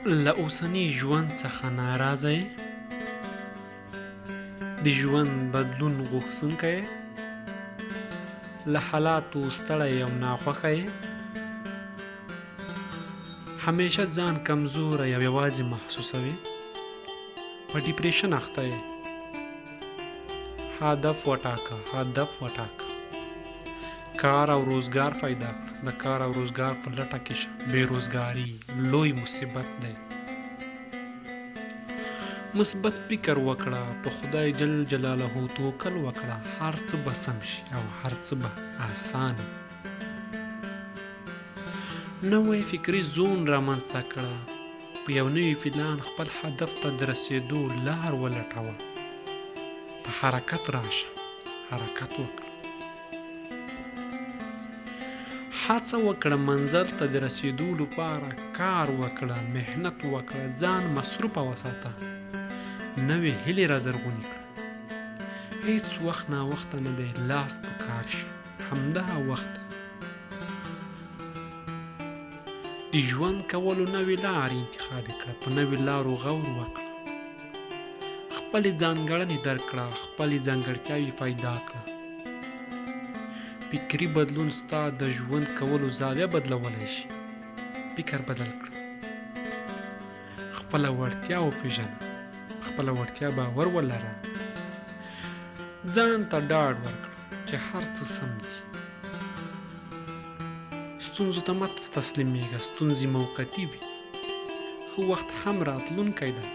له اوسني ژوند څخه ناراضه یې؟ د ژوند بدلون غوښتونکی یې؟ له حالاتو ستړی او ناخوښه یې؟ همیشه ځان کمزوری او یوازې محسوسوي؟ په ډیپریشن اخته یې؟ هدف وټاکه. کار او روزګار پیدا کړه. د کار او روزګار په لټه کې شه. بېروزګاري لوی مصیبت دی. مثبت فکر وکړه. په خدای جل جلاله توکل وکړه. هر څه به سم شي او هر څه به آسانه. نوی فکري زون رامنځته کړه. په یو نوي پلان خپل هدف ته د رسېدو لار ولټوه. په حرکت راشه. حرکت وکړه. هڅه وکړه منزل ته د رسېدو لپاره کار وکړه. محنت وکړه. ځان مصروفه وساته. نوې هیلې رازرغونې کړه. هیڅ وخت ناوخته نه دی. لاس په کار شه. همدا وخت د ژوند کولو نوې لارې انتخاب کړه. په نوې لارو غور وکړه. خپلې ځانګړنې درک کړه. خپلې ځانګړتیاوې پیدا کړه. فکري بدلون ستا د ژوند کولو زاویه بدلولی شي. فکر بدل کړه. خپله وړتیا وپېژنه. خپله وړتیا باور ولره. ځان ته ډاډ ورکړه چې هر څه سم دي. ستونزو ته مه تسلیمېږه. ستونزې موقتي وي. ښه وخت هم راتلونکی دی.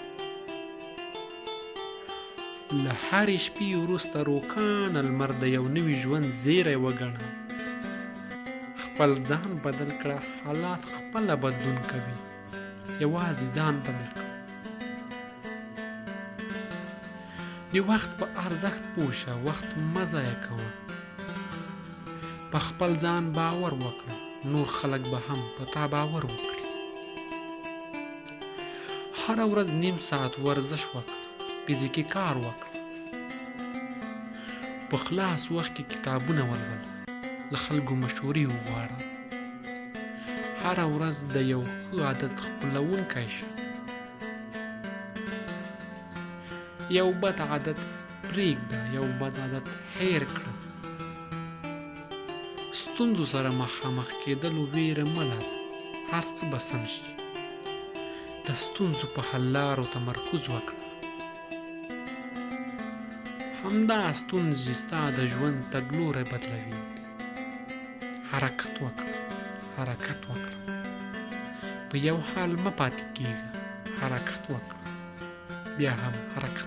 له هرې شپې وروسته روښانه لمر د یو نوي ژوند زیری وګڼه. خپل ځان بدل کړه. حالات خپله بدلون کوي. یوازې ځان بدل کړه. د وخت په ارزښت پوه شه. وخت مه ضایع کوه. په خپل ځان باور وکړه. نور خلک به هم په تا باور وکړي. هره ورځ نیم ساعت ورزش وکړه. فزیکي کار وکړه. په خلاص وخت کې کتابونه ولوله. له خلکو مشورې وغواړه. هره ورځ د یو ښه عادت خپلوونکی شه. یو بد عادت پرېږده. یو بد عادت هیر کړه. ستونزو سره مخامخ کېدلو ویره مه لره. هر څه به سم شي. د ستونزو په حل لارو تمرکز وکړه. همدا ستونزې ستا د ژوند تګلوری بدلوي. حرکت وکړه. په یو حال مه پاتې کېږه. حرکت وکړه. بیا هم حرکت